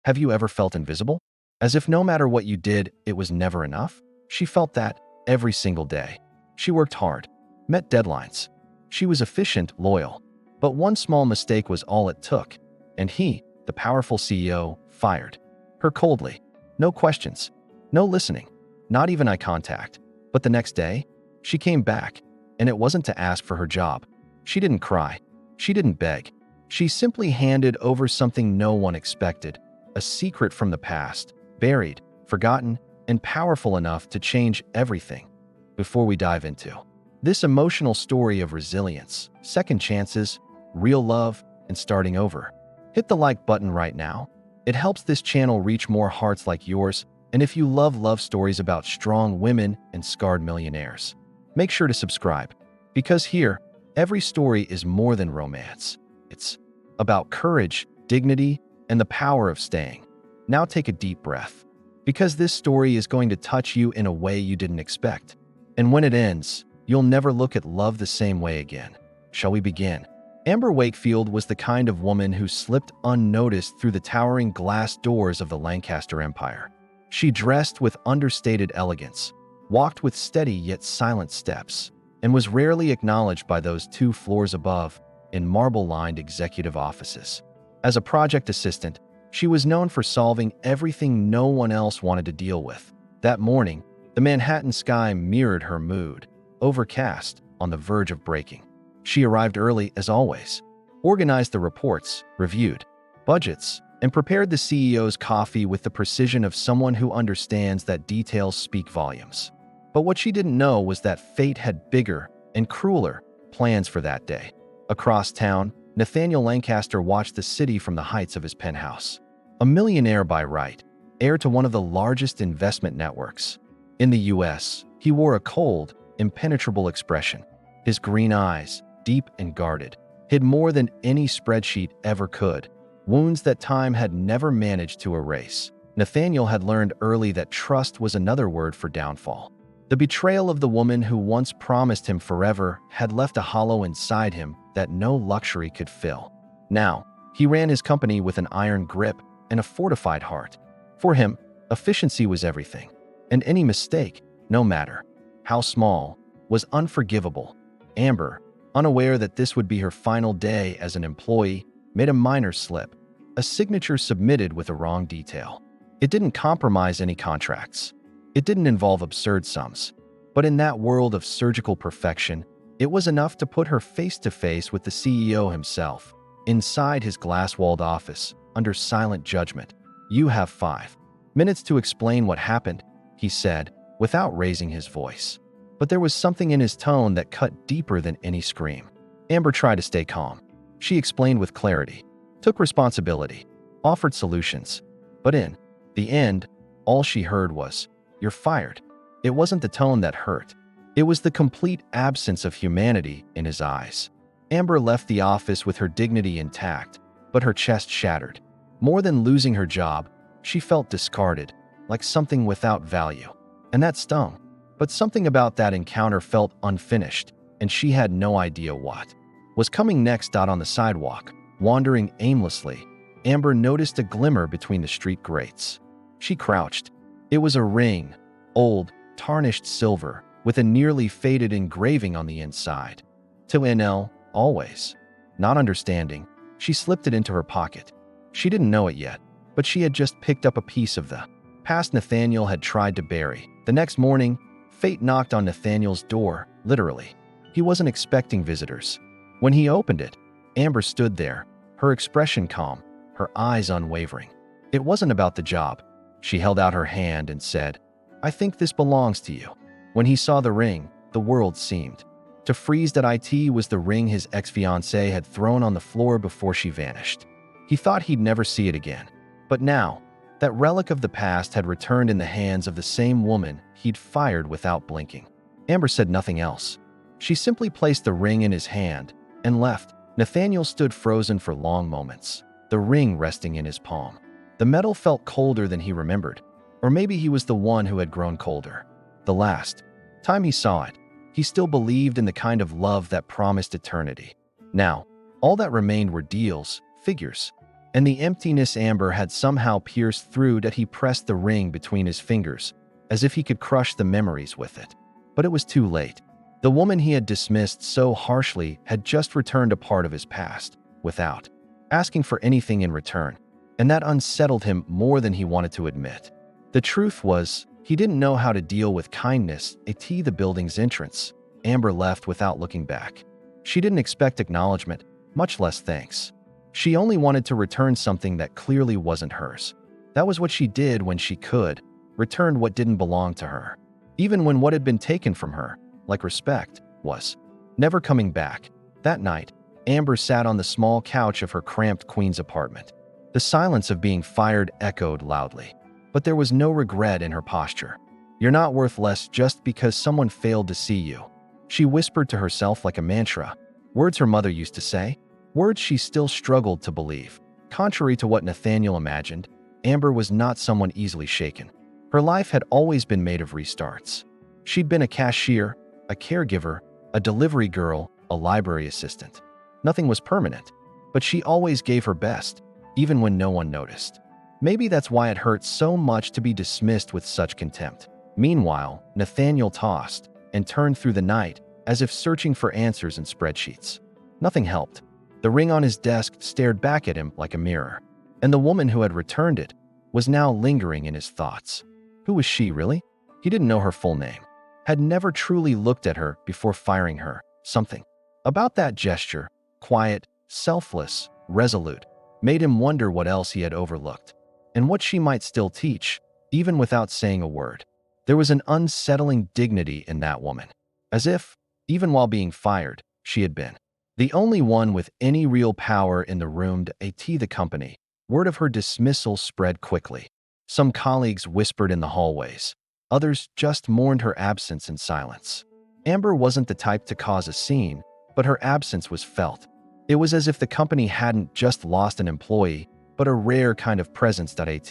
Have you ever felt invisible? As if no matter what you did, it was never enough? She felt that every single day. She worked hard, met deadlines. She was efficient, loyal. But one small mistake was all it took, and he, the powerful CEO, fired her coldly. No questions, no listening, not even eye contact. But the next day, she came back, and it wasn't to ask for her job. She didn't cry. She didn't beg. She simply handed over something no one expected, a secret from the past, buried, forgotten, and powerful enough to change everything. Before we dive into this emotional story of resilience, second chances, real love, and starting over, hit the like button right now. It helps this channel reach more hearts like yours, and if you love love stories about strong women and scarred millionaires, make sure to subscribe, because here, every story is more than romance. It's about courage, dignity, and the power of staying. Now take a deep breath, because this story is going to touch you in a way you didn't expect. And when it ends, you'll never look at love the same way again. Shall we begin? Amber Wakefield was the kind of woman who slipped unnoticed through the towering glass doors of the Lancaster Empire. She dressed with understated elegance, walked with steady yet silent steps, and was rarely acknowledged by those 2 floors above in marble-lined executive offices. As a project assistant, she was known for solving everything no one else wanted to deal with. That morning, the Manhattan sky mirrored her mood, overcast, on the verge of breaking. She arrived early as always, organized the reports, reviewed budgets, and prepared the CEO's coffee with the precision of someone who understands that details speak volumes. But what she didn't know was that fate had bigger and crueler plans for that day. Across town, Nathaniel Lancaster watched the city from the heights of his penthouse. A millionaire by right, heir to one of the largest investment networks in the US, he wore a cold, impenetrable expression. His green eyes, deep and guarded, hid more than any spreadsheet ever could, wounds that time had never managed to erase. Nathaniel had learned early that trust was another word for downfall. The betrayal of the woman who once promised him forever had left a hollow inside him that no luxury could fill. Now, he ran his company with an iron grip and a fortified heart. For him, efficiency was everything, and any mistake, no matter how small, was unforgivable. Amber, unaware that this would be her final day as an employee, made a minor slip, a signature submitted with a wrong detail. It didn't compromise any contracts. It didn't involve absurd sums. But in that world of surgical perfection, it was enough to put her face to face with the CEO himself, inside his glass-walled office, under silent judgment. "You have 5 minutes to explain what happened," he said, without raising his voice. But there was something in his tone that cut deeper than any scream. Amber tried to stay calm. She explained with clarity, took responsibility, offered solutions. But in the end, all she heard was, "You're fired." It wasn't the tone that hurt. It was the complete absence of humanity in his eyes. Amber left the office with her dignity intact, but her chest shattered. More than losing her job, she felt discarded, like something without value. And that stung. But something about that encounter felt unfinished, and she had no idea what was coming next. On the sidewalk, wandering aimlessly, Amber noticed a glimmer between the street grates. She crouched. It was a ring, old, tarnished silver, with a nearly faded engraving on the inside. To NL, always. Not understanding, she slipped it into her pocket. She didn't know it yet, but she had just picked up a piece of the past Nathaniel had tried to bury. The next morning, fate knocked on Nathaniel's door, literally. He wasn't expecting visitors. When he opened it, Amber stood there, her expression calm, her eyes unwavering. It wasn't about the job. She held out her hand and said, "I think this belongs to you." When he saw the ring, the world seemed to freeze. That it was the ring his ex-fiancée had thrown on the floor before she vanished. He thought he'd never see it again. But now, that relic of the past had returned in the hands of the same woman he'd fired without blinking. Amber said nothing else. She simply placed the ring in his hand and left. Nathaniel stood frozen for long moments, the ring resting in his palm. The metal felt colder than he remembered, or maybe he was the one who had grown colder. The last time he saw it, he still believed in the kind of love that promised eternity. Now, all that remained were deals, figures, and the emptiness Amber had somehow pierced through that he pressed the ring between his fingers, as if he could crush the memories with it. But it was too late. The woman he had dismissed so harshly had just returned a part of his past, without asking for anything in return, and that unsettled him more than he wanted to admit. The truth was, he didn't know how to deal with kindness at the building's entrance. Amber left without looking back. She didn't expect acknowledgement, much less thanks. She only wanted to return something that clearly wasn't hers. That was what she did when she could, returned what didn't belong to her. Even when what had been taken from her, like respect, was never coming back. That night, Amber sat on the small couch of her cramped Queens apartment. The silence of being fired echoed loudly, but there was no regret in her posture. "You're not worth less just because someone failed to see you," she whispered to herself like a mantra. Words her mother used to say, words she still struggled to believe. Contrary to what Nathaniel imagined, Amber was not someone easily shaken. Her life had always been made of restarts. She'd been a cashier, a caregiver, a delivery girl, a library assistant. Nothing was permanent, but she always gave her best, even when no one noticed. Maybe that's why it hurt so much to be dismissed with such contempt. Meanwhile, Nathaniel tossed and turned through the night, as if searching for answers in spreadsheets. Nothing helped. The ring on his desk stared back at him like a mirror, and the woman who had returned it was now lingering in his thoughts. Who was she, really? He didn't know her full name, had never truly looked at her before firing her. Something about that gesture, quiet, selfless, resolute, made him wonder what else he had overlooked, and what she might still teach, even without saying a word. There was an unsettling dignity in that woman, as if, even while being fired, she had been the only one with any real power in the room to AT the company. Word of her dismissal spread quickly. Some colleagues whispered in the hallways. Others just mourned her absence in silence. Amber wasn't the type to cause a scene, but her absence was felt. It was as if the company hadn't just lost an employee, but a rare kind of presence. At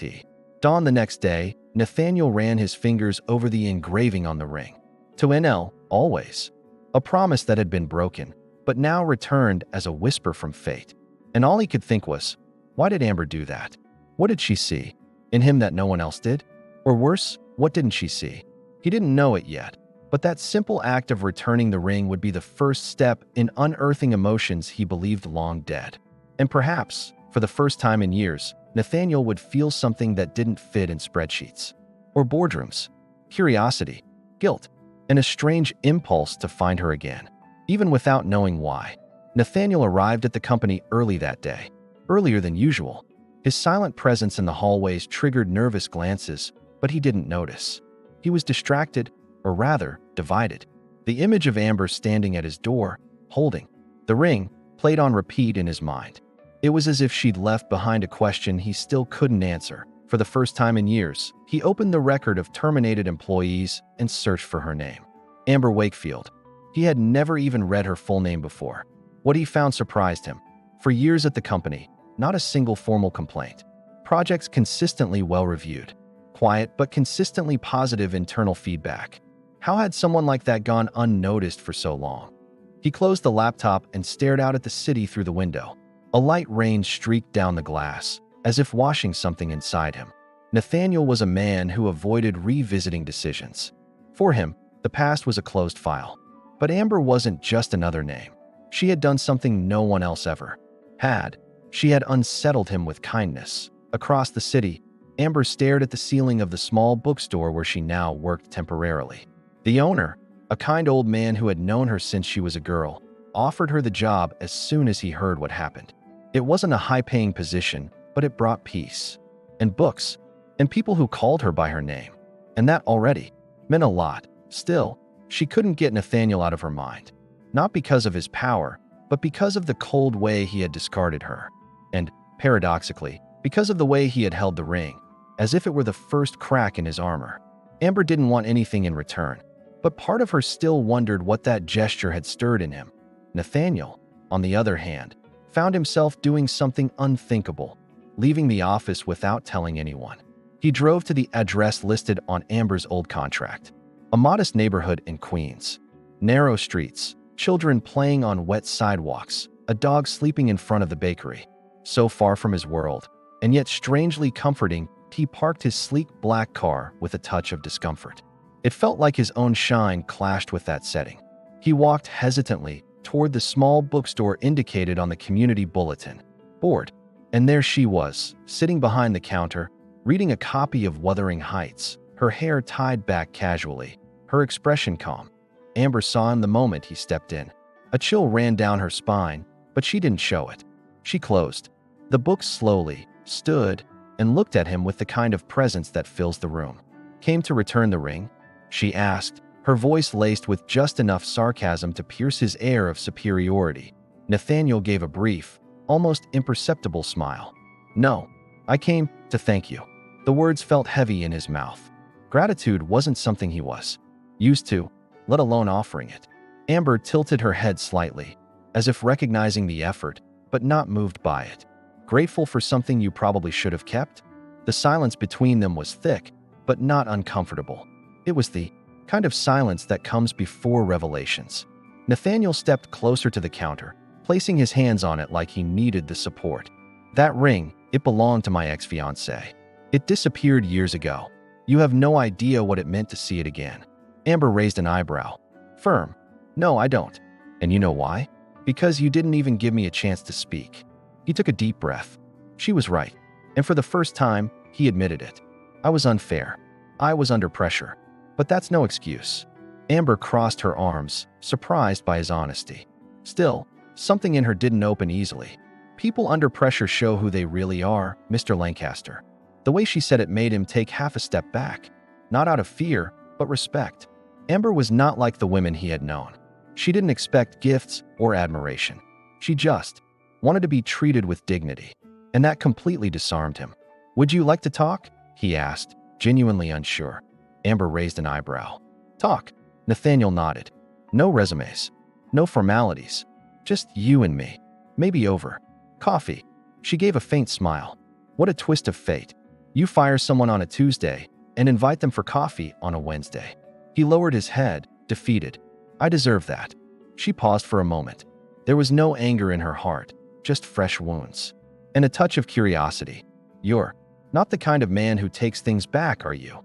dawn the next day, Nathaniel ran his fingers over the engraving on the ring. To NL, always. A promise that had been broken, but now returned as a whisper from fate. And all he could think was, why did Amber do that? What did she see in him that no one else did? Or worse, what didn't she see? He didn't know it yet, but that simple act of returning the ring would be the first step in unearthing emotions he believed long dead. And perhaps, for the first time in years, Nathaniel would feel something that didn't fit in spreadsheets or boardrooms: curiosity, guilt, and a strange impulse to find her again, even without knowing why. Nathaniel arrived at the company early that day, earlier than usual. His silent presence in the hallways triggered nervous glances, but he didn't notice. He was distracted, or rather, divided. The image of Amber standing at his door, holding the ring, played on repeat in his mind. It was as if she'd left behind a question he still couldn't answer. For the first time in years, he opened the record of terminated employees and searched for her name. Amber Wakefield. He had never even read her full name before. What he found surprised him. For years at the company, not a single formal complaint. Projects consistently well-reviewed. Quiet but consistently positive internal feedback. How had someone like that gone unnoticed for so long? He closed the laptop and stared out at the city through the window. A light rain streaked down the glass, as if washing something inside him. Nathaniel was a man who avoided revisiting decisions. For him, the past was a closed file. But Amber wasn't just another name. She had done something no one else ever had. She had unsettled him with kindness. Across the city, Amber stared at the ceiling of the small bookstore where she now worked temporarily. The owner, a kind old man who had known her since she was a girl, offered her the job as soon as he heard what happened. It wasn't a high-paying position, but it brought peace, and books, and people who called her by her name. And that already meant a lot. Still, she couldn't get Nathaniel out of her mind. Not because of his power, but because of the cold way he had discarded her. And, paradoxically, because of the way he had held the ring, as if it were the first crack in his armor. Amber didn't want anything in return, but part of her still wondered what that gesture had stirred in him. Nathaniel, on the other hand, found himself doing something unthinkable, leaving the office without telling anyone. He drove to the address listed on Amber's old contract. A modest neighborhood in Queens. Narrow streets, children playing on wet sidewalks, a dog sleeping in front of the bakery. so far from his world, and yet strangely comforting. He parked his sleek black car with a touch of discomfort. It felt like his own shine clashed with that setting. He walked hesitantly toward the small bookstore indicated on the community bulletin board, and there she was, sitting behind the counter, reading a copy of Wuthering Heights, her hair tied back casually, her expression calm. Amber saw him the moment he stepped in. A chill ran down her spine, but she didn't show it. She closed the book slowly, stood, and looked at him with the kind of presence that fills the room. "Came to return the ring?" she asked, her voice laced with just enough sarcasm to pierce his air of superiority. Nathaniel gave a brief, almost imperceptible smile. "No, I came to thank you." The words felt heavy in his mouth. Gratitude wasn't something he was used to, let alone offering it. Amber tilted her head slightly, as if recognizing the effort, but not moved by it. "Grateful for something you probably should have kept?" The silence between them was thick, but not uncomfortable. It was the kind of silence that comes before revelations. Nathaniel stepped closer to the counter, placing his hands on it like he needed the support. "That ring, it belonged to my ex-fiancée. It disappeared years ago. You have no idea what it meant to see it again." Amber raised an eyebrow. Firm. "No, I don't. And you know why? Because you didn't even give me a chance to speak." He took a deep breath. She was right. And for the first time, he admitted it. "I was unfair. I was under pressure. But that's no excuse." Amber crossed her arms, surprised by his honesty. Still, something in her didn't open easily. "People under pressure show who they really are, Mr. Lancaster." The way she said it made him take half a step back. Not out of fear, but respect. Amber was not like the women he had known. She didn't expect gifts or admiration. She just wanted to be treated with dignity. And that completely disarmed him. "Would you like to talk?" he asked, genuinely unsure. Amber raised an eyebrow. "Talk?" Nathaniel nodded. "No resumes. No formalities. Just you and me. Maybe over coffee." She gave a faint smile. What a twist of fate. You fire someone on a Tuesday and invite them for coffee on a Wednesday. He lowered his head, defeated. "I deserve that." She paused for a moment. There was no anger in her heart, just fresh wounds. And a touch of curiosity. "You're not the kind of man who takes things back, are you?"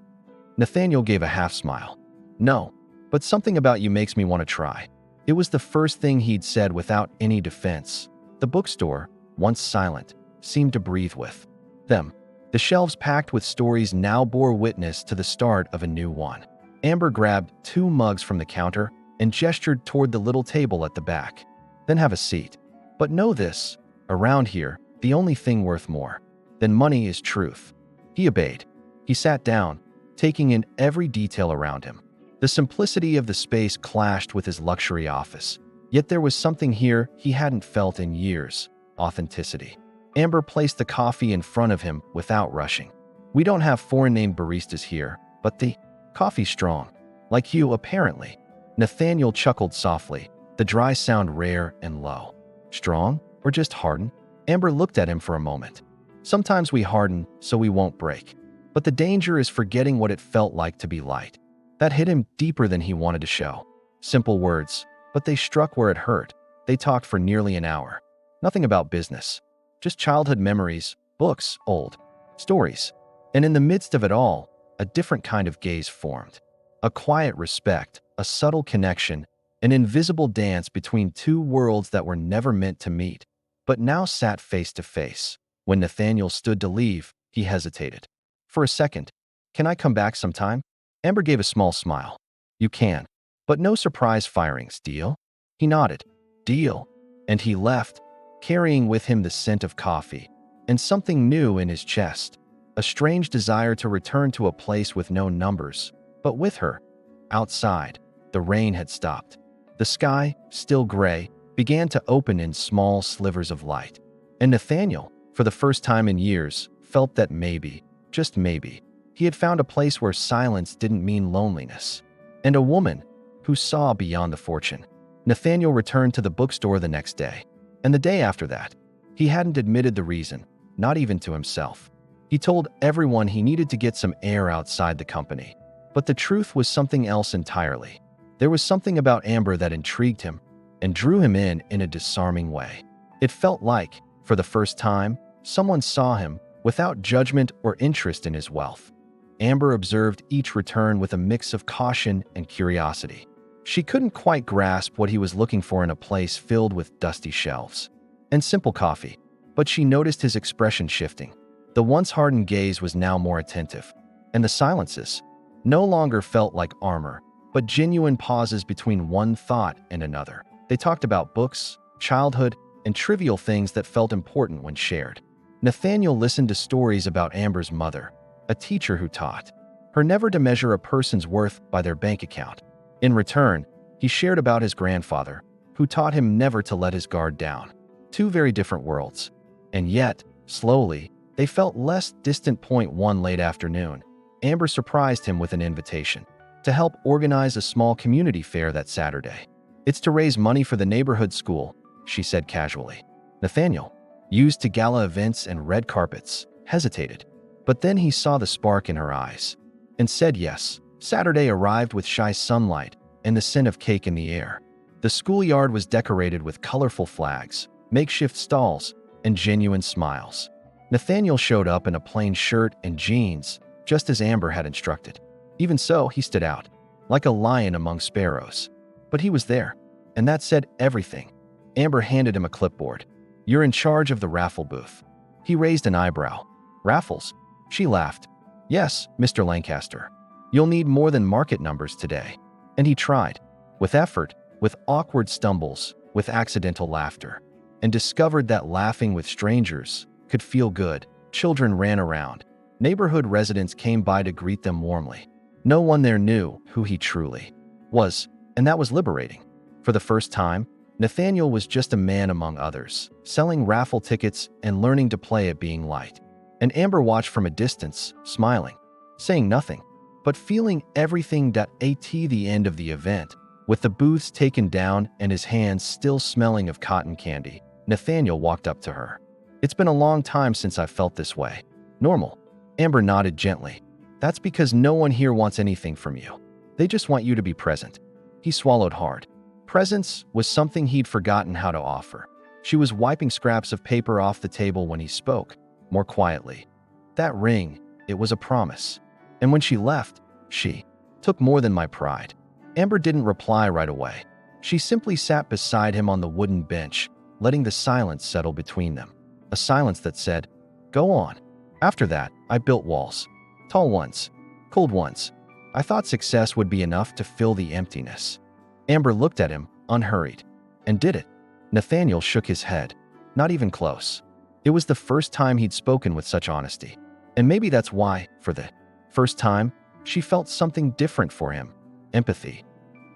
Nathaniel gave a half smile. "No, but something about you makes me want to try." It was the first thing he'd said without any defense. The bookstore, once silent, seemed to breathe with them. The shelves packed with stories now bore witness to the start of a new one. Amber grabbed 2 mugs from the counter and gestured toward the little table at the back. "Then have a seat. But know this, around here, the only thing worth more than money is truth." He obeyed. He sat down, taking in every detail around him. The simplicity of the space clashed with his luxury office. Yet there was something here he hadn't felt in years: authenticity. Amber placed the coffee in front of him without rushing. "We don't have foreign-named baristas here, but the coffee's strong. Like you, apparently." Nathaniel chuckled softly, the dry sound rare and low. "Strong? Or just hardened?" Amber looked at him for a moment. "Sometimes we harden so we won't break. But the danger is forgetting what it felt like to be light." That hit him deeper than he wanted to show. Simple words, but they struck where it hurt. They talked for nearly an hour. Nothing about business. Just childhood memories, books, old stories. And in the midst of it all, a different kind of gaze formed. A quiet respect, a subtle connection, an invisible dance between 2 worlds that were never meant to meet, but now sat face to face. When Nathaniel stood to leave, he hesitated. "For a second, can I come back sometime?" Amber gave a small smile. "You can. But no surprise firings, deal?" He nodded. "Deal." And he left, carrying with him the scent of coffee and something new in his chest. A strange desire to return to a place with no numbers, but with her. Outside, the rain had stopped. The sky, still gray, began to open in small slivers of light. And Nathaniel, for the first time in years, felt that maybe, just maybe, he had found a place where silence didn't mean loneliness. And a woman who saw beyond the fortune. Nathaniel returned to the bookstore the next day. And the day after that. He hadn't admitted the reason, not even to himself. He told everyone he needed to get some air outside the company. But the truth was something else entirely. There was something about Amber that intrigued him and drew him in a disarming way. It felt like, For the first time, someone saw him without judgment or interest in his wealth. Amber observed each return with a mix of caution and curiosity. She couldn't quite grasp what he was looking for in a place filled with dusty shelves and simple coffee, but she noticed his expression shifting. The once hardened gaze was now more attentive, and the silences no longer felt like armor, but genuine pauses between one thought and another. They talked about books, childhood, and trivial things that felt important when shared. Nathaniel listened to stories about Amber's mother, a teacher who taught her never to measure a person's worth by their bank account. In return, he shared about his grandfather, who taught him never to let his guard down. Two very different worlds. And yet, slowly, they felt less distant. One late afternoon, Amber surprised him with an invitation to help organize a small community fair that Saturday. "It's to raise money for the neighborhood school," she said casually. Nathaniel, used to gala events and red carpets, hesitated. But then he saw the spark in her eyes and said yes. Saturday arrived with shy sunlight and the scent of cake in the air. The schoolyard was decorated with colorful flags, makeshift stalls, and genuine smiles. Nathaniel showed up in a plain shirt and jeans, just as Amber had instructed. Even so, he stood out, like a lion among sparrows. But he was there, and that said everything. Amber handed him a clipboard. "You're in charge of the raffle booth." He raised an eyebrow. "Raffles?" She laughed. "Yes, Mr. Lancaster. You'll need more than market numbers today." And he tried, with effort, with awkward stumbles, with accidental laughter, and discovered that laughing with strangers could feel good. Children ran around. Neighborhood residents came by to greet them warmly. No one there knew who he truly was, and that was liberating. For the first time, Nathaniel was just a man among others, selling raffle tickets and learning to play at being light. And Amber watched from a distance, smiling, saying nothing, but feeling everything. At the end of the event, with the booths taken down and his hands still smelling of cotton candy, Nathaniel walked up to her. "It's been a long time since I felt this way." "Normal." Amber nodded gently. "That's because no one here wants anything from you. They just want you to be present." He swallowed hard. Presence was something he'd forgotten how to offer. She was wiping scraps of paper off the table when he spoke, more quietly. "That ring, it was a promise. And when she left, she took more than my pride." Amber didn't reply right away. She simply sat beside him on the wooden bench, letting the silence settle between them. A silence that said, "Go on." After that, I built walls. Tall ones, cold ones. I thought success would be enough to fill the emptiness. Amber looked at him, unhurried. "And did it?" Nathaniel shook his head. "Not even close." It was the first time he'd spoken with such honesty. And maybe that's why, for the first time, she felt something different for him. Empathy.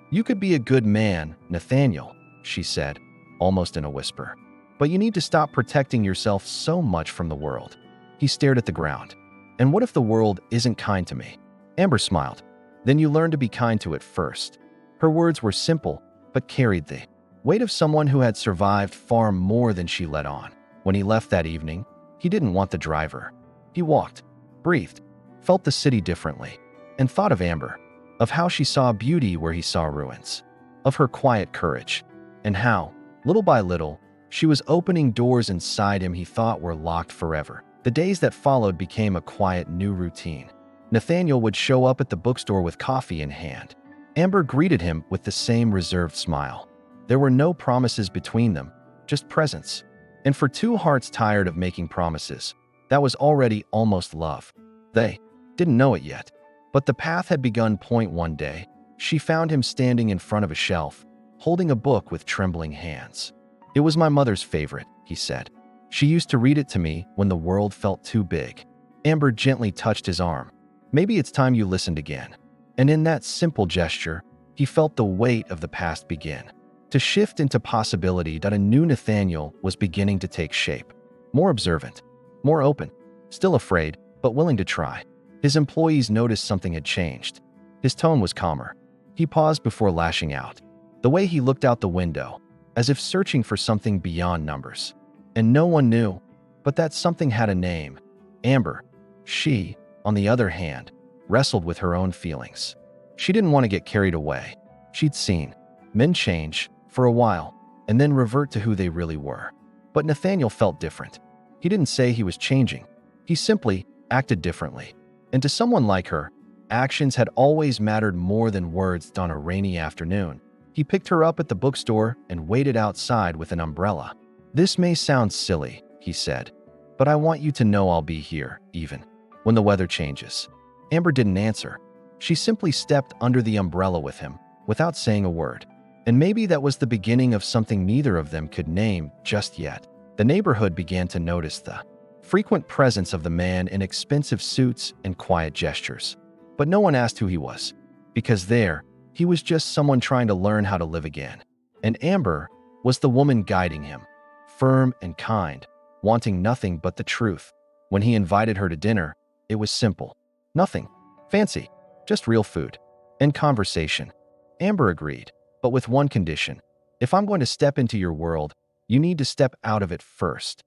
"You could be a good man, Nathaniel," she said, almost in a whisper. "But you need to stop protecting yourself so much from the world." He stared at the ground. "And what if the world isn't kind to me?" Amber smiled. "Then you learn to be kind to it first." Her words were simple, but carried the weight of someone who had survived far more than she let on. When he left that evening, he didn't want the driver. He walked, breathed, felt the city differently, and thought of Amber, of how she saw beauty where he saw ruins, of her quiet courage, and how, little by little, she was opening doors inside him he thought were locked forever. The days that followed became a quiet new routine. Nathaniel would show up at the bookstore with coffee in hand. Amber greeted him with the same reserved smile. There were no promises between them, just presence. And for two hearts tired of making promises, that was already almost love. They didn't know it yet, but the path had begun. One day, she found him standing in front of a shelf, holding a book with trembling hands. "It was my mother's favorite," he said. "She used to read it to me when the world felt too big." Amber gently touched his arm. "Maybe it's time you listened again." And in that simple gesture, he felt the weight of the past begin to shift into possibility. That a new Nathaniel was beginning to take shape. More observant, more open, still afraid, but willing to try. His employees noticed something had changed. His tone was calmer. He paused before lashing out. The way he looked out the window, as if searching for something beyond numbers. And no one knew, but that something had a name. Amber. She, on the other hand, wrestled with her own feelings. She didn't want to get carried away. She'd seen men change for a while and then revert to who they really were. But Nathaniel felt different. He didn't say he was changing. He simply acted differently. And to someone like her, actions had always mattered more than words on a rainy afternoon. He picked her up at the bookstore and waited outside with an umbrella. "This may sound silly," he said, "but I want you to know I'll be here, even when the weather changes." Amber didn't answer. She simply stepped under the umbrella with him, without saying a word. And maybe that was the beginning of something neither of them could name just yet. The neighborhood began to notice the frequent presence of the man in expensive suits and quiet gestures. But no one asked who he was, because there, he was just someone trying to learn how to live again. And Amber was the woman guiding him, firm and kind, wanting nothing but the truth. When he invited her to dinner, it was simple. Nothing fancy, just real food and conversation. Amber agreed, but with one condition. "If I'm going to step into your world, you need to step out of it first."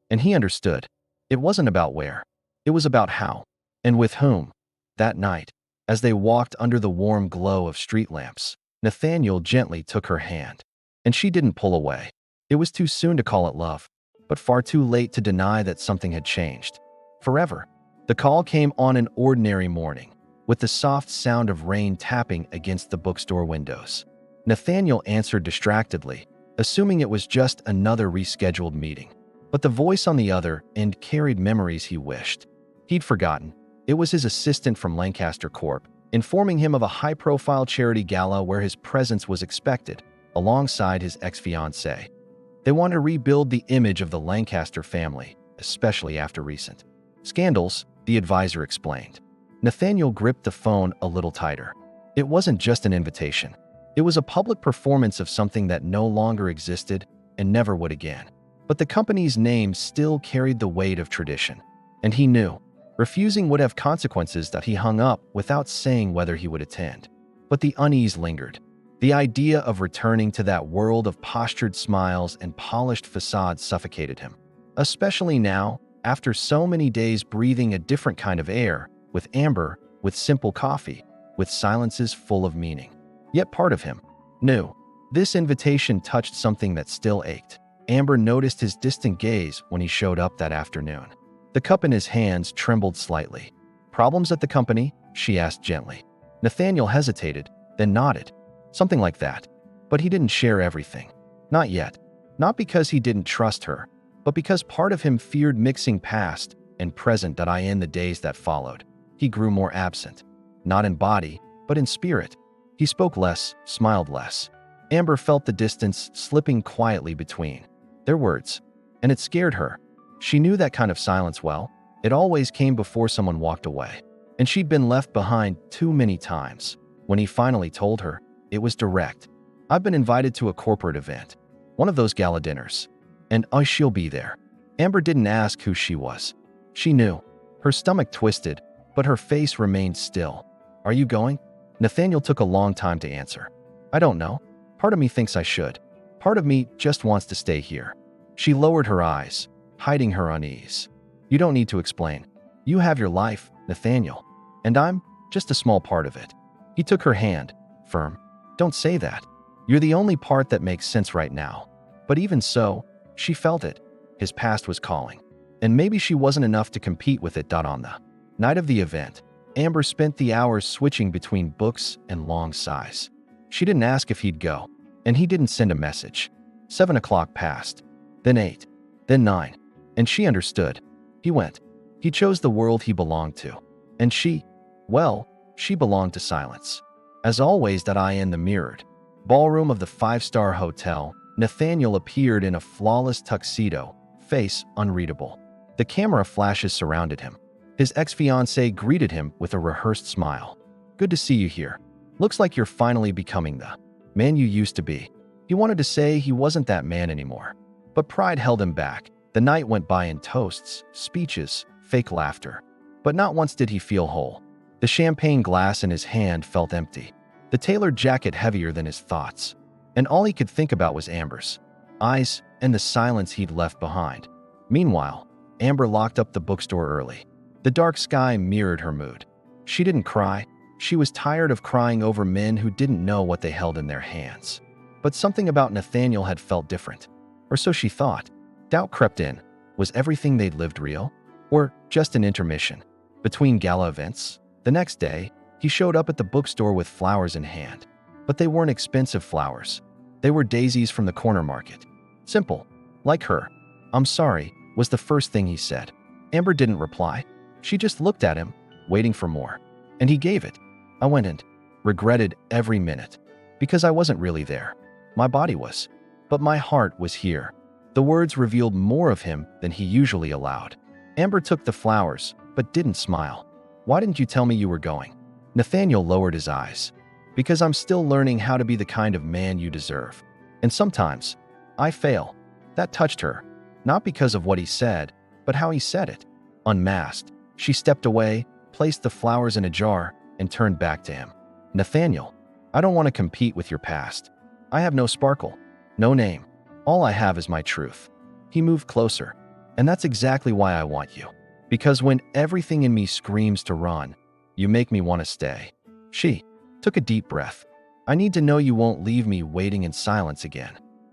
And he understood. It wasn't about where. It was about how, and with whom. That night, as they walked under the warm glow of street lamps, Nathaniel gently took her hand. And she didn't pull away. It was too soon to call it love, but far too late to deny that something had changed. Forever. The call came on an ordinary morning, with the soft sound of rain tapping against the bookstore windows. Nathaniel answered distractedly, assuming it was just another rescheduled meeting. But the voice on the other end carried memories he wished he'd forgotten. It was his assistant from Lancaster Corp, informing him of a high-profile charity gala where his presence was expected, alongside his ex-fiancée. They want to rebuild the image of the Lancaster family, especially after recent scandals, the advisor explained. Nathaniel gripped the phone a little tighter. It wasn't just an invitation. It was a public performance of something that no longer existed and never would again. But the company's name still carried the weight of tradition. And he knew, refusing would have consequences. That he hung up without saying whether he would attend. But the unease lingered. The idea of returning to that world of postured smiles and polished facades suffocated him. Especially now, after so many days breathing a different kind of air, with Amber, with simple coffee, with silences full of meaning. Yet part of him knew this invitation touched something that still ached. Amber noticed his distant gaze when he showed up that afternoon. The cup in his hands trembled slightly. "Problems at the company?" she asked gently. Nathaniel hesitated, then nodded. Something like that. But he didn't share everything. Not yet. Not because he didn't trust her, but because part of him feared mixing past and present in the days that followed. He grew more absent. Not in body, but in spirit. He spoke less, smiled less. Amber felt the distance slipping quietly between their words, and it scared her. She knew that kind of silence well. It always came before someone walked away, and she'd been left behind too many times. When he finally told her, it was direct. "I've been invited to a corporate event, one of those gala dinners, and she'll be there." Amber didn't ask who she was. She knew. Her stomach twisted, but her face remained still. "Are you going?" Nathaniel took a long time to answer. "I don't know. Part of me thinks I should. Part of me just wants to stay here." She lowered her eyes, hiding her unease. "You don't need to explain. You have your life, Nathaniel, and I'm just a small part of it." He took her hand, firm. "Don't say that. You're the only part that makes sense right now." But even so, she felt it. His past was calling. And maybe she wasn't enough to compete with it. On the night of the event, Amber spent the hours switching between books and long sighs. She didn't ask if he'd go, and he didn't send a message. 7 o'clock passed, then 8, then 9, and she understood. He went. He chose the world he belonged to. And she, well, she belonged to silence. As always, in the mirrored ballroom of the 5-star hotel, Nathaniel appeared in a flawless tuxedo, face unreadable. The camera flashes surrounded him. His ex-fiancée greeted him with a rehearsed smile. "Good to see you here. Looks like you're finally becoming the man you used to be." He wanted to say he wasn't that man anymore, but pride held him back. The night went by in toasts, speeches, fake laughter. But not once did he feel whole. The champagne glass in his hand felt empty, the tailored jacket heavier than his thoughts. And all he could think about was Amber's eyes and the silence he'd left behind. Meanwhile, Amber locked up the bookstore early. The dark sky mirrored her mood. She didn't cry. She was tired of crying over men who didn't know what they held in their hands. But something about Nathaniel had felt different. Or so she thought. Doubt crept in. Was everything they'd lived real? Or just an intermission? Between gala events, the next day, he showed up at the bookstore with flowers in hand. But they weren't expensive flowers. They were daisies from the corner market. Simple. Like her. "I'm sorry," was the first thing he said. Amber didn't reply. She just looked at him, waiting for more. And he gave it. I went and regretted every minute. Because I wasn't really there. My body was. But my heart was here. The words revealed more of him than he usually allowed. Amber took the flowers, but didn't smile. "Why didn't you tell me you were going?" Nathaniel lowered his eyes. "Because I'm still learning how to be the kind of man you deserve. And sometimes, I fail." That touched her. Not because of what he said, but how he said it. Unmasked, she stepped away, placed the flowers in a jar, and turned back to him. "Nathaniel, I don't want to compete with your past. I have no sparkle, no name. All I have is my truth." He moved closer. "And that's exactly why I want you. Because when everything in me screams to run, you make me want to stay." She took a deep breath. "I need to know you won't leave me waiting in silence again."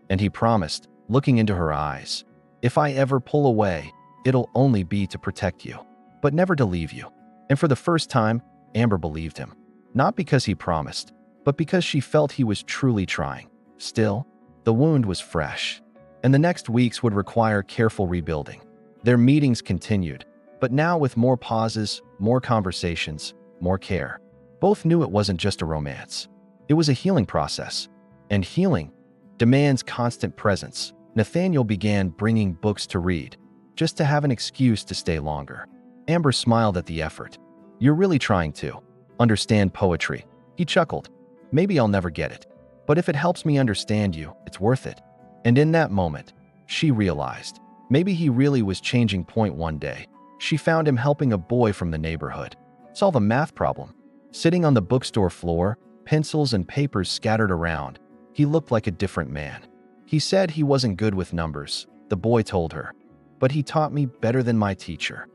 And he promised, looking into her eyes, "If I ever pull away, it'll only be to protect you, but never to leave you." And for the first time, Amber believed him. Not because he promised, but because she felt he was truly trying. Still, the wound was fresh, and the next weeks would require careful rebuilding. Their meetings continued, but now with more pauses, more conversations, more care. Both knew it wasn't just a romance. It was a healing process, and healing demands constant presence. Nathaniel began bringing books to read, just to have an excuse to stay longer. Amber smiled at the effort. "You're really trying to understand poetry." He chuckled. "Maybe I'll never get it, but if it helps me understand you, it's worth it." And in that moment, she realized, maybe he really was changing point one day. She found him helping a boy from the neighborhood solve a math problem. Sitting on the bookstore floor, pencils and papers scattered around, he looked like a different man. He said he wasn't good with numbers, the boy told her, "but he taught me better than my teacher."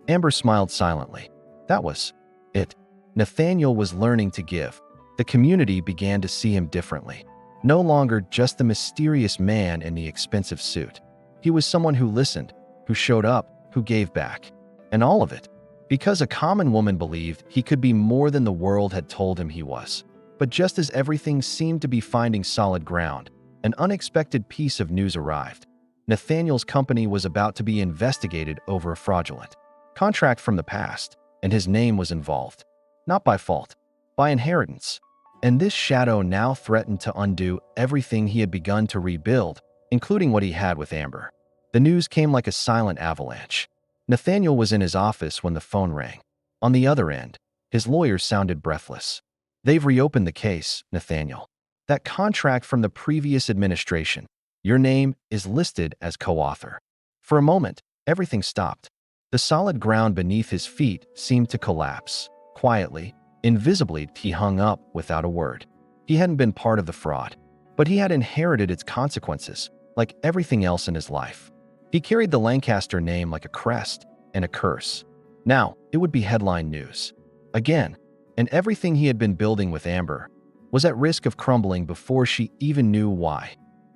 Amber smiled silently. That was it. Nathaniel was learning to give. The community began to see him differently. No longer just the mysterious man in the expensive suit. He was someone who listened, who showed up, who gave back. And all of it because a common woman believed he could be more than the world had told him he was. But just as everything seemed to be finding solid ground, an unexpected piece of news arrived. Nathaniel's company was about to be investigated over a fraudulent contract from the past, and his name was involved. Not by fault, by inheritance. And this shadow now threatened to undo everything he had begun to rebuild, including what he had with Amber. The news came like a silent avalanche. Nathaniel was in his office when the phone rang. On the other end, his lawyers sounded breathless. "They've reopened the case, Nathaniel. That contract from the previous administration. Your name is listed as co-author." For a moment, everything stopped. The solid ground beneath his feet seemed to collapse. Quietly, invisibly, he hung up without a word. He hadn't been part of the fraud, but he had inherited its consequences, like everything else in his life. He carried the Lancaster name like a crest and a curse. Now, it would be headline news. Again, and everything he had been building with Amber was at risk of crumbling before she even knew why.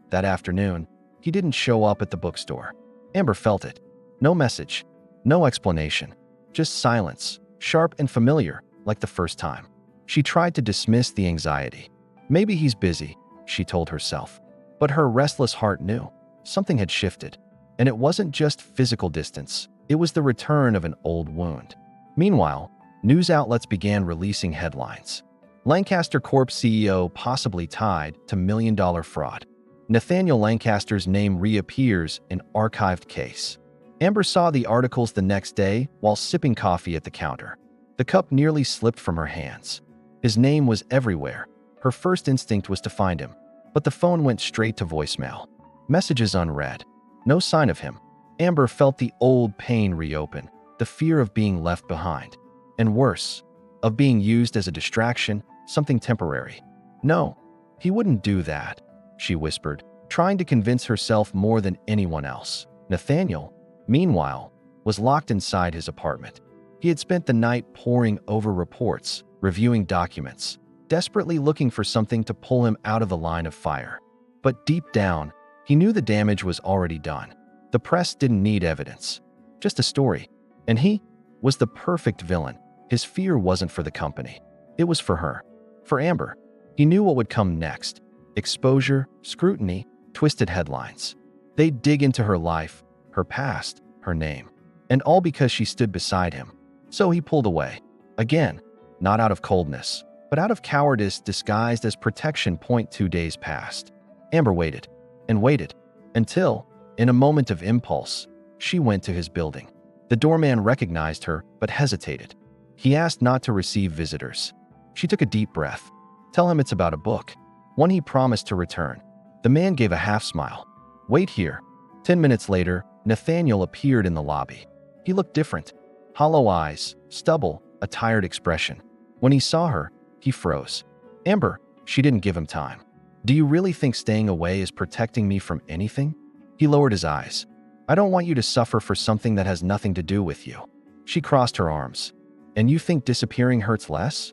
That afternoon, he didn't show up at the bookstore. Amber felt it. No message, no explanation, just silence, sharp and familiar, like the first time. She tried to dismiss the anxiety. Maybe he's busy, she told herself. But her restless heart knew something had shifted. And it wasn't just physical distance, it was the return of an old wound. Meanwhile, news outlets began releasing headlines. Lancaster Corp CEO possibly tied to million-dollar fraud. Nathaniel Lancaster's name reappears in archived case. Amber saw the articles the next day while sipping coffee at the counter. The cup nearly slipped from her hands. His name was everywhere. Her first instinct was to find him, but the phone went straight to voicemail. Messages unread. No sign of him. Amber felt the old pain reopen, the fear of being left behind. And worse, of being used as a distraction, something temporary. No, he wouldn't do that, she whispered, trying to convince herself more than anyone else. Nathaniel, meanwhile, was locked inside his apartment. He had spent the night poring over reports, reviewing documents, desperately looking for something to pull him out of the line of fire. But deep down, he knew the damage was already done. The press didn't need evidence, just a story. And he was the perfect villain. His fear wasn't for the company. It was for her. For Amber. He knew what would come next. Exposure, scrutiny, twisted headlines. They'd dig into her life, her past, her name. And all because she stood beside him. So he pulled away. Again, not out of coldness, but out of cowardice disguised as protection. 2 days passed. Amber waited and waited until, in a moment of impulse, she went to his building. The doorman recognized her but hesitated. He asked not to receive visitors. She took a deep breath. Tell him it's about a book, one he promised to return. The man gave a half smile. Wait here. 10 minutes later, Nathaniel appeared in the lobby. He looked different. Hollow eyes, stubble, a tired expression. When he saw her, he froze. Amber, she didn't give him time. Do you really think staying away is protecting me from anything? He lowered his eyes. I don't want you to suffer for something that has nothing to do with you. She crossed her arms. And you think disappearing hurts less?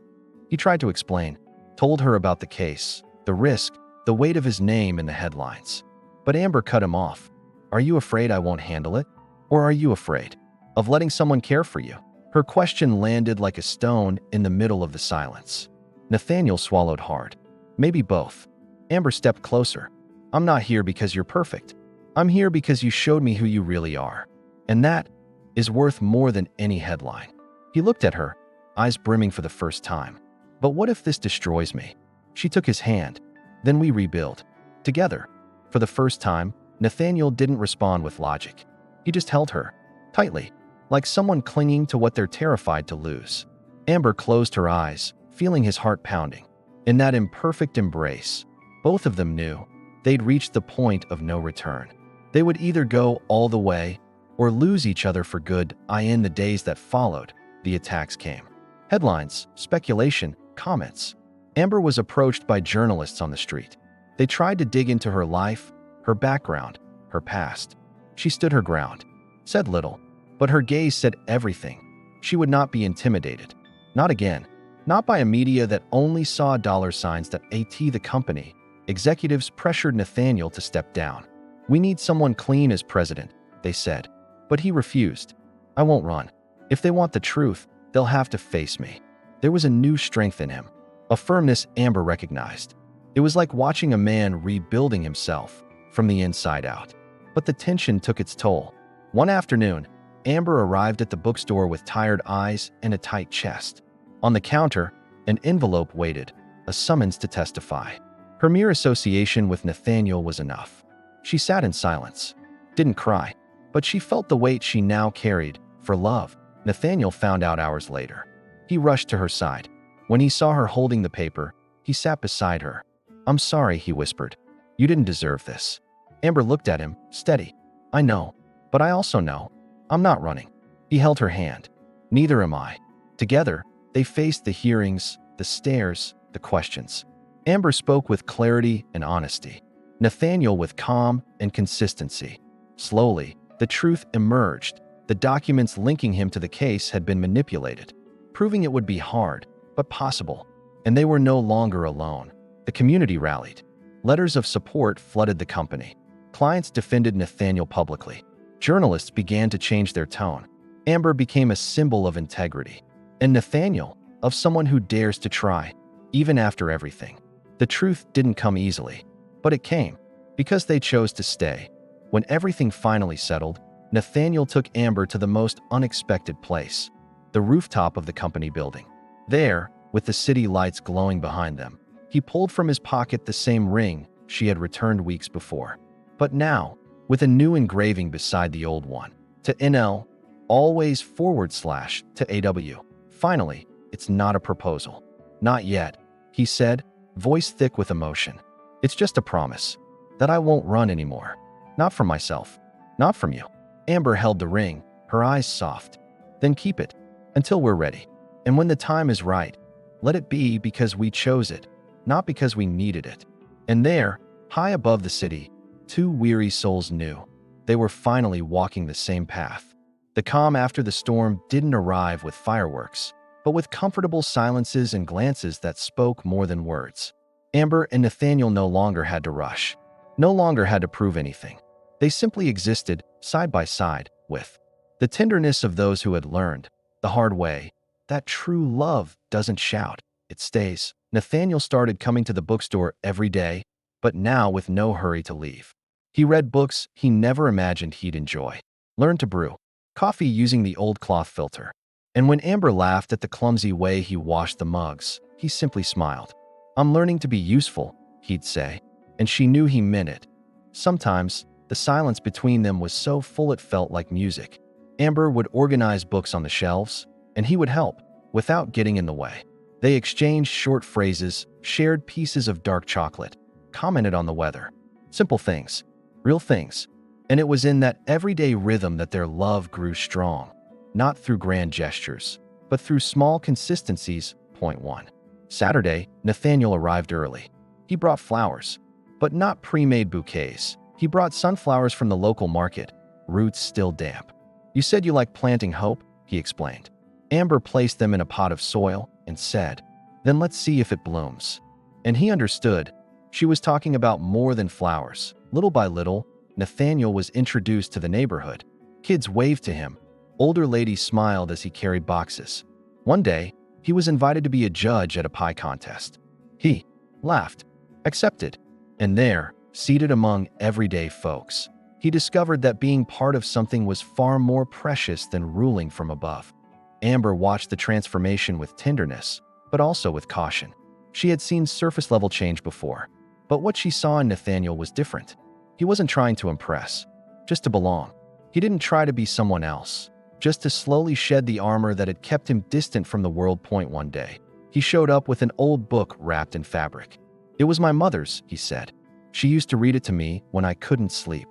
He tried to explain, told her about the case, the risk, the weight of his name in the headlines. But Amber cut him off. Are you afraid I won't handle it? Or are you afraid of letting someone care for you? Her question landed like a stone in the middle of the silence. Nathaniel swallowed hard. Maybe both. Amber stepped closer. I'm not here because you're perfect. I'm here because you showed me who you really are. And that is worth more than any headline. He looked at her, eyes brimming for the first time. But what if this destroys me? She took his hand. Then we rebuild. Together. For the first time, Nathaniel didn't respond with logic. He just held her. Tightly. Like someone clinging to what they're terrified to lose. Amber closed her eyes, feeling his heart pounding. In that imperfect embrace, both of them knew they'd reached the point of no return. They would either go all the way or lose each other for good. In the days that followed, the attacks came. Headlines, speculation, comments. Amber was approached by journalists on the street. They tried to dig into her life, her background, her past. She stood her ground, said little, but her gaze said everything. She would not be intimidated. Not again. Not by a media that only saw dollar signs. That the company. Executives pressured Nathaniel to step down. We need someone clean as president, they said. But he refused. I won't run. If they want the truth, they'll have to face me. There was a new strength in him, a firmness Amber recognized. It was like watching a man rebuilding himself from the inside out. But the tension took its toll. One afternoon, Amber arrived at the bookstore with tired eyes and a tight chest. On the counter, an envelope waited, a summons to testify. Her mere association with Nathaniel was enough. She sat in silence, didn't cry, but she felt the weight she now carried for love. Nathaniel found out hours later. He rushed to her side. When he saw her holding the paper, he sat beside her. I'm sorry, he whispered. You didn't deserve this. Amber looked at him, steady. I know, but I also know I'm not running. He held her hand. Neither am I. Together, they faced the hearings, the stares, the questions. Amber spoke with clarity and honesty. Nathaniel with calm and consistency. Slowly, the truth emerged. The documents linking him to the case had been manipulated, proving it would be hard, but possible. And they were no longer alone. The community rallied. Letters of support flooded the company. Clients defended Nathaniel publicly. Journalists began to change their tone. Amber became a symbol of integrity. And Nathaniel, of someone who dares to try, even after everything. The truth didn't come easily, but it came, because they chose to stay. When everything finally settled, Nathaniel took Amber to the most unexpected place, the rooftop of the company building. There, with the city lights glowing behind them, he pulled from his pocket the same ring she had returned weeks before. But now, with a new engraving beside the old one, to NL, always / to AW. Finally, it's not a proposal. Not yet, he said, voice thick with emotion. It's just a promise that I won't run anymore. Not from myself, not from you. Amber held the ring, her eyes soft. Then keep it until we're ready. And when the time is right, let it be because we chose it, not because we needed it. And there, high above the city, two weary souls knew they were finally walking the same path. The calm after the storm didn't arrive with fireworks, but with comfortable silences and glances that spoke more than words. Amber and Nathaniel no longer had to rush, no longer had to prove anything. They simply existed side by side with the tenderness of those who had learned the hard way that true love doesn't shout, it stays. Nathaniel started coming to the bookstore every day, but now with no hurry to leave. He read books he never imagined he'd enjoy, learned to brew coffee using the old cloth filter. And when Amber laughed at the clumsy way he washed the mugs, he simply smiled. "I'm learning to be useful," he'd say, and she knew he meant it. Sometimes, the silence between them was so full it felt like music. Amber would organize books on the shelves, and he would help, without getting in the way. They exchanged short phrases, shared pieces of dark chocolate, commented on the weather. Simple things, real things. And it was in that everyday rhythm that their love grew strong, not through grand gestures, but through small consistencies. Point 1. Saturday, Nathaniel arrived early. He brought flowers, but not pre-made bouquets. He brought sunflowers from the local market, roots still damp. "You said you like planting hope," he explained. Amber placed them in a pot of soil and said, "Then let's see if it blooms." And he understood. She was talking about more than flowers. Little by little, Nathaniel was introduced to the neighborhood. Kids waved to him. Older ladies smiled as he carried boxes. One day, he was invited to be a judge at a pie contest. He laughed, accepted, and there, seated among everyday folks, he discovered that being part of something was far more precious than ruling from above. Amber watched the transformation with tenderness, but also with caution. She had seen surface-level change before, but what she saw in Nathaniel was different. He wasn't trying to impress, just to belong. He didn't try to be someone else, just to slowly shed the armor that had kept him distant from the world. One day, he showed up with an old book wrapped in fabric. "It was my mother's," he said. "She used to read it to me when I couldn't sleep."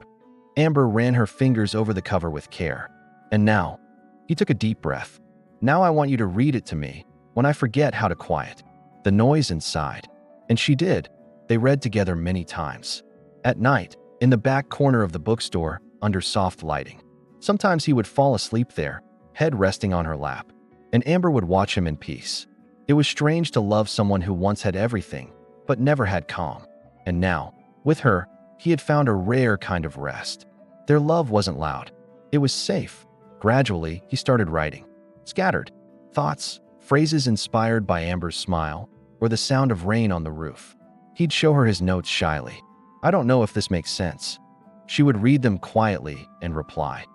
Amber ran her fingers over the cover with care. "And now," he took a deep breath, "now I want you to read it to me when I forget how to quiet the noise inside." And she did. They read together many times. At night, in the back corner of the bookstore, under soft lighting. Sometimes he would fall asleep there, head resting on her lap, and Amber would watch him in peace. It was strange to love someone who once had everything, but never had calm. And now, with her, he had found a rare kind of rest. Their love wasn't loud. It was safe. Gradually, he started writing. Scattered thoughts, phrases inspired by Amber's smile, or the sound of rain on the roof. He'd show her his notes shyly. "I don't know if this makes sense." She would read them quietly and reply,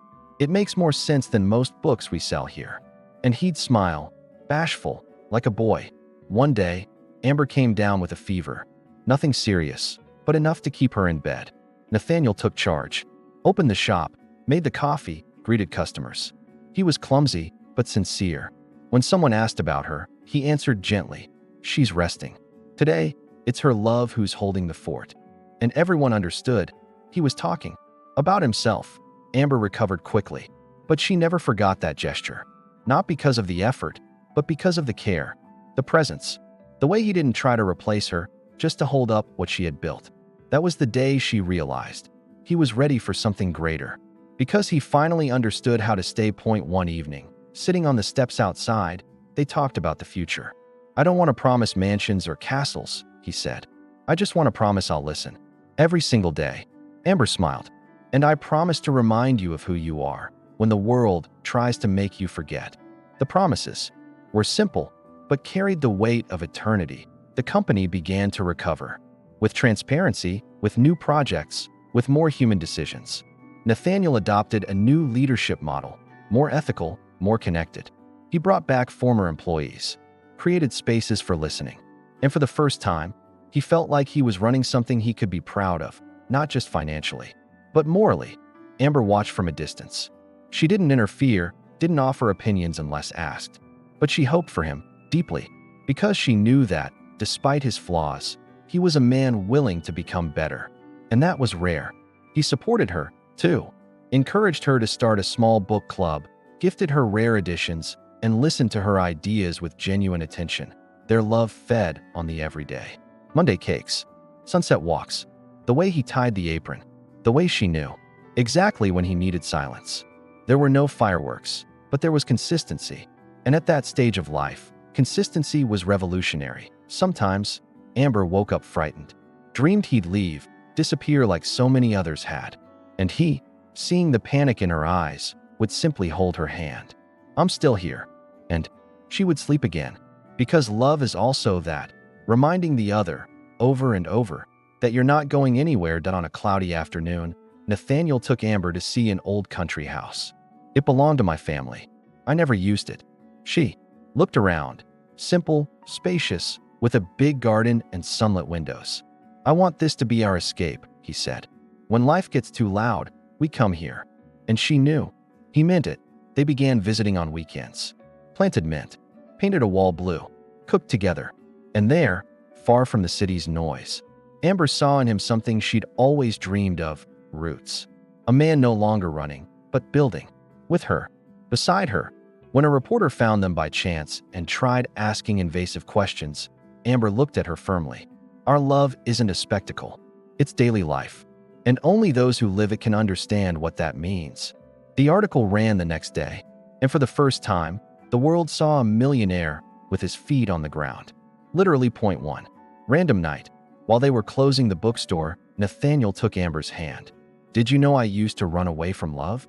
"It makes more sense than most books we sell here." And he'd smile, bashful, like a boy. One day, Amber came down with a fever. Nothing serious, but enough to keep her in bed. Nathaniel took charge, opened the shop, made the coffee, greeted customers. He was clumsy, but sincere. When someone asked about her, he answered gently, "She's resting. Today, it's her love who's holding the fort." And everyone understood. He was talking about himself. Amber recovered quickly, but she never forgot that gesture. Not because of the effort, but because of the care, the presence, the way he didn't try to replace her, just to hold up what she had built. That was the day she realized he was ready for something greater, because he finally understood how to stay. One evening, sitting on the steps outside, they talked about the future. "I don't want to promise mansions or castles," he said. "I just want to promise I'll listen. Every single day." Amber smiled. "And I promise to remind you of who you are when the world tries to make you forget." The promises were simple, but carried the weight of eternity. The company began to recover. With transparency, with new projects, with more human decisions. Nathaniel adopted a new leadership model, more ethical, more connected. He brought back former employees, created spaces for listening, and for the first time, he felt like he was running something he could be proud of, not just financially, but morally. Amber watched from a distance. She didn't interfere, didn't offer opinions unless asked, but she hoped for him, deeply, because she knew that, despite his flaws, he was a man willing to become better. And that was rare. He supported her, too, encouraged her to start a small book club, gifted her rare editions, and listened to her ideas with genuine attention. Their love fed on the everyday. Monday cakes, sunset walks, the way he tied the apron, the way she knew exactly when he needed silence. There were no fireworks, but there was consistency. And at that stage of life, consistency was revolutionary. Sometimes, Amber woke up frightened, dreamed he'd leave, disappear like so many others had. And he, seeing the panic in her eyes, would simply hold her hand. "I'm still here." And she would sleep again. Because love is also that, reminding the other, over and over, that you're not going anywhere. On a cloudy afternoon, Nathaniel took Amber to see an old country house. "It belonged to my family. I never used it." She looked around, simple, spacious, with a big garden and sunlit windows. "I want this to be our escape," he said. "When life gets too loud, we come here." And she knew. He meant it. They began visiting on weekends. Planted mint, painted a wall blue, cooked together. And there, far from the city's noise, Amber saw in him something she'd always dreamed of: roots. A man no longer running, but building. With her, beside her. When a reporter found them by chance and tried asking invasive questions, Amber looked at her firmly. "Our love isn't a spectacle. It's daily life. And only those who live it can understand what that means." The article ran the next day, and for the first time, the world saw a millionaire with his feet on the ground. Literally. Point 1. Random night. While they were closing the bookstore, Nathaniel took Amber's hand. "Did you know I used to run away from love?"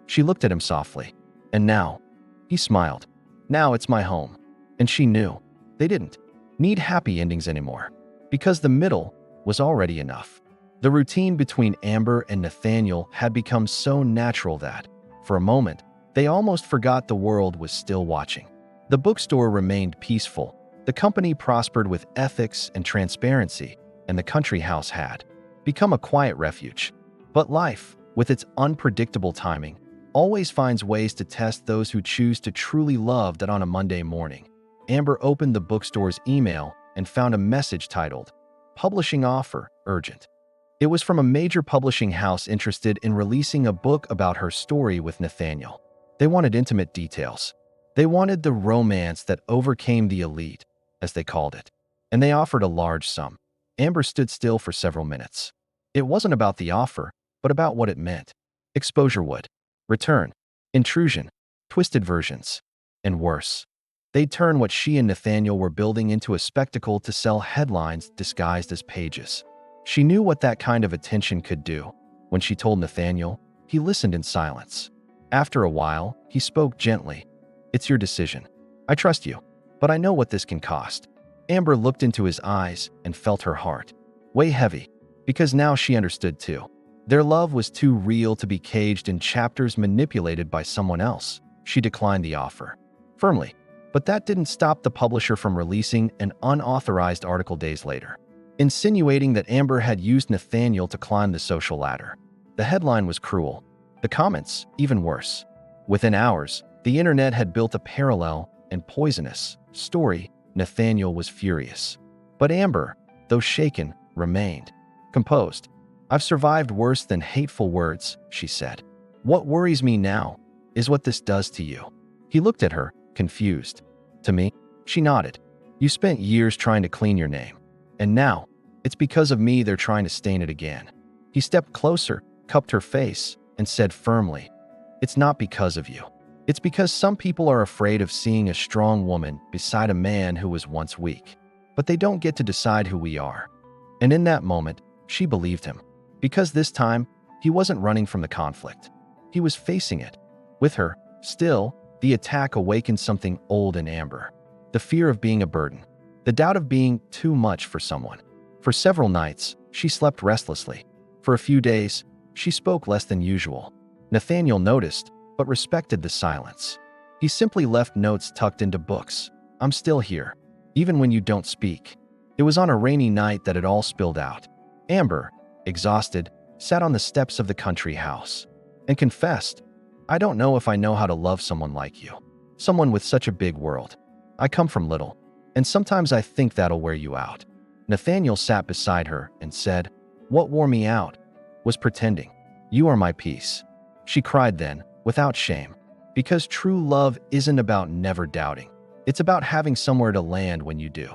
She looked at him softly. "And now?" He smiled. "Now it's my home." And she knew. They didn't need happy endings anymore, because the middle was already enough. The routine between Amber and Nathaniel had become so natural that, for a moment, they almost forgot the world was still watching. The bookstore remained peaceful, the company prospered with ethics and transparency, and the country house had become a quiet refuge. But life, with its unpredictable timing, always finds ways to test those who choose to truly love. That on a Monday morning, Amber opened the bookstore's email and found a message titled, "Publishing Offer, Urgent." It was from a major publishing house interested in releasing a book about her story with Nathaniel. They wanted intimate details. They wanted the romance that overcame the elite, as they called it. And they offered a large sum. Amber stood still for several minutes. It wasn't about the offer, but about what it meant. Exposure would return, intrusion, twisted versions, and worse. They'd turn what she and Nathaniel were building into a spectacle to sell headlines disguised as pages. She knew what that kind of attention could do. When she told Nathaniel, he listened in silence. After a while, he spoke gently. "It's your decision. I trust you, but I know what this can cost." Amber looked into his eyes and felt her heart weigh heavy, because now she understood too. Their love was too real to be caged in chapters manipulated by someone else. She declined the offer firmly, but that didn't stop the publisher from releasing an unauthorized article days later, insinuating that Amber had used Nathaniel to climb the social ladder. The headline was cruel. The comments, even worse. Within hours, the internet had built a parallel and poisonous story. Nathaniel was furious. But Amber, though shaken, remained composed. "I've survived worse than hateful words," she said. "What worries me now is what this does to you." He looked at her, confused. "To me?" She nodded. "You spent years trying to clean your name. And now, it's because of me they're trying to stain it again." He stepped closer, cupped her face, and said firmly, "It's not because of you. It's because some people are afraid of seeing a strong woman beside a man who was once weak. But they don't get to decide who we are." And in that moment, she believed him. Because this time, he wasn't running from the conflict. He was facing it. With her, still, the attack awakened something old in Amber. The fear of being a burden. The doubt of being too much for someone. For several nights, she slept restlessly. For a few days, she spoke less than usual. Nathaniel noticed, but respected the silence. He simply left notes tucked into books. "I'm still here, even when you don't speak." It was on a rainy night that it all spilled out. Amber, exhausted, sat on the steps of the country house and confessed, "I don't know if I know how to love someone like you. Someone with such a big world. I come from little, and sometimes I think that'll wear you out." Nathaniel sat beside her and said, "What wore me out was pretending. You are my peace." She cried then, without shame, because true love isn't about never doubting. It's about having somewhere to land when you do.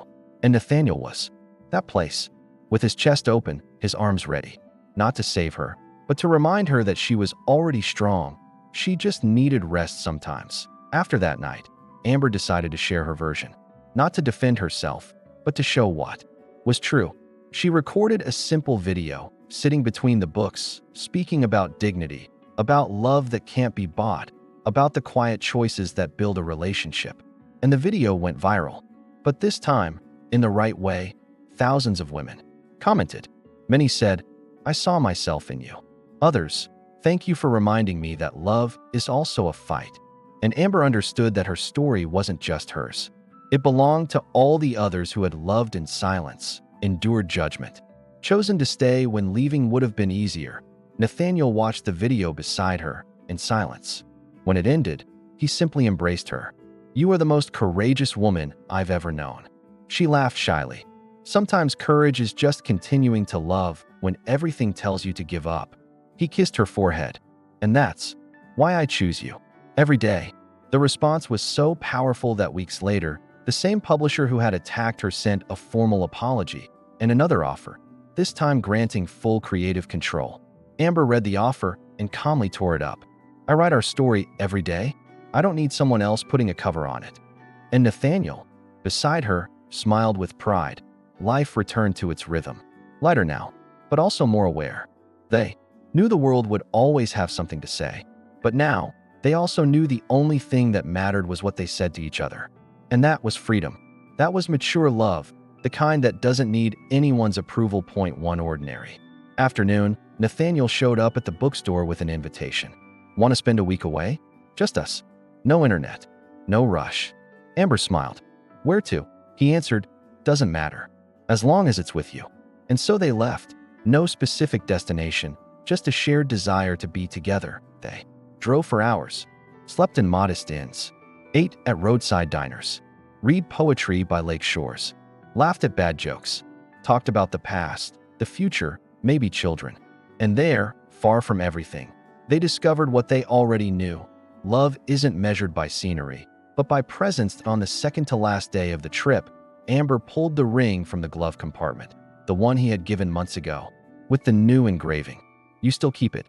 And Nathaniel was that place, with his chest open, his arms ready, not to save her, but to remind her that she was already strong. She just needed rest sometimes. After that night, Amber decided to share her version, not to defend herself, but to show what was true. She recorded a simple video, sitting between the books, speaking about dignity, about love that can't be bought, about the quiet choices that build a relationship. And the video went viral. But this time, in the right way, thousands of women commented. Many said, "I saw myself in you." Others, "Thank you for reminding me that love is also a fight." And Amber understood that her story wasn't just hers. It belonged to all the others who had loved in silence, endured judgment, chosen to stay when leaving would have been easier. Nathaniel watched the video beside her in silence. When it ended, he simply embraced her. "You are the most courageous woman I've ever known." She laughed shyly. Sometimes courage is just continuing to love when everything tells you to give up. He kissed her forehead. "And that's why I choose you every day." The response was so powerful that weeks later, the same publisher who had attacked her sent a formal apology and another offer, this time granting full creative control. Amber read the offer and calmly tore it up. "I write our story every day. I don't need someone else putting a cover on it." And Nathaniel, beside her, smiled with pride. Life returned to its rhythm. Lighter now, but also more aware. They knew the world would always have something to say. But now, they also knew the only thing that mattered was what they said to each other. And that was freedom. That was mature love, the kind that doesn't need anyone's approval. One ordinary afternoon, Nathaniel showed up at the bookstore with an invitation. "Want to spend a week away? Just us. No internet. No rush." Amber smiled. "Where to?" He answered, "Doesn't matter, as long as it's with you." And so they left. No specific destination, just a shared desire to be together. They drove for hours, slept in modest inns, ate at roadside diners, read poetry by lake shores, laughed at bad jokes, talked about the past, the future, maybe children. And there, far from everything, they discovered what they already knew. Love isn't measured by scenery, but by presence. On the second to last day of the trip, Amber pulled the ring from the glove compartment, the one he had given months ago, with the new engraving. "You still keep it?"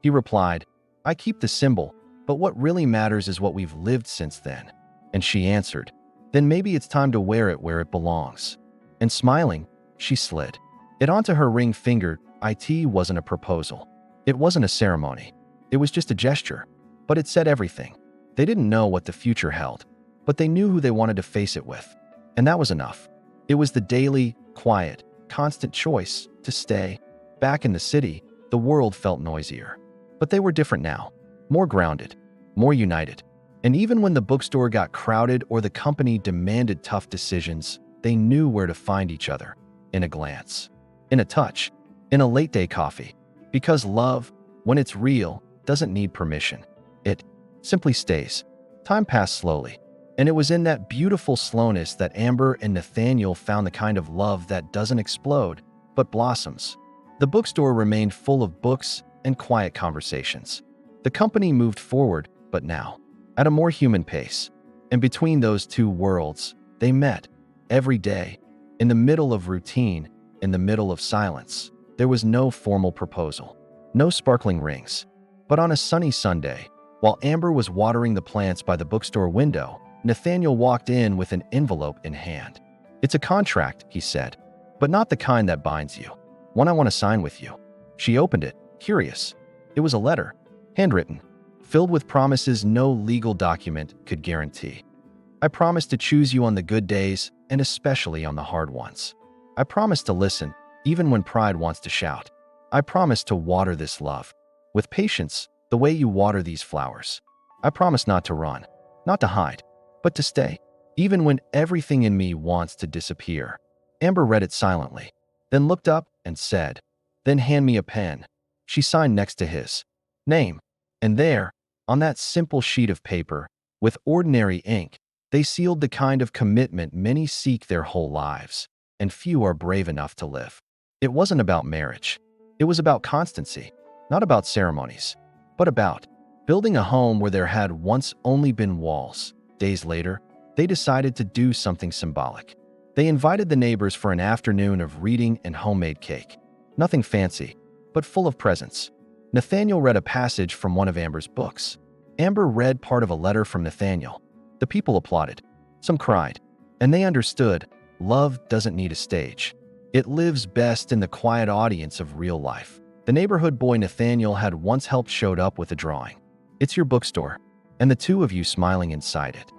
He replied, "I keep the symbol, but what really matters is what we've lived since then." And she answered, "Then maybe it's time to wear it where it belongs." And smiling, she slid it onto her ring finger. It wasn't a proposal. It wasn't a ceremony. It was just a gesture, but it said everything. They didn't know what the future held, but they knew who they wanted to face it with. And that was enough. It was the daily, quiet, constant choice to stay. Back in the city, the world felt noisier. But they were different now, more grounded, more united. And even when the bookstore got crowded or the company demanded tough decisions, they knew where to find each other. In a glance, in a touch, in a late-day coffee. Because love, when it's real, doesn't need permission. It simply stays. Time passed slowly. And it was in that beautiful slowness that Amber and Nathaniel found the kind of love that doesn't explode, but blossoms. The bookstore remained full of books and quiet conversations. The company moved forward, but now, at a more human pace. And between those two worlds, they met every day, in the middle of routine, in the middle of silence. There was no formal proposal, no sparkling rings. But on a sunny Sunday, while Amber was watering the plants by the bookstore window, Nathaniel walked in with an envelope in hand. "It's a contract," he said, "but not the kind that binds you. One I want to sign with you." She opened it, curious. It was a letter, handwritten, filled with promises no legal document could guarantee. "I promise to choose you on the good days and especially on the hard ones. I promise to listen, even when pride wants to shout. I promise to water this love with patience, the way you water these flowers. I promise not to run, not to hide, but to stay, even when everything in me wants to disappear." Amber read it silently, then looked up and said, "Then hand me a pen." She signed next to his name. And there, on that simple sheet of paper, with ordinary ink, they sealed the kind of commitment many seek their whole lives, and few are brave enough to live. It wasn't about marriage. It was about constancy, not about ceremonies, but about building a home where there had once only been walls. Days later, they decided to do something symbolic. They invited the neighbors for an afternoon of reading and homemade cake. Nothing fancy, but full of presents. Nathaniel read a passage from one of Amber's books. Amber read part of a letter from Nathaniel. The people applauded. Some cried. And they understood, love doesn't need a stage. It lives best in the quiet audience of real life. The neighborhood boy Nathaniel had once helped showed up with a drawing. It's your bookstore, and the two of you smiling inside it.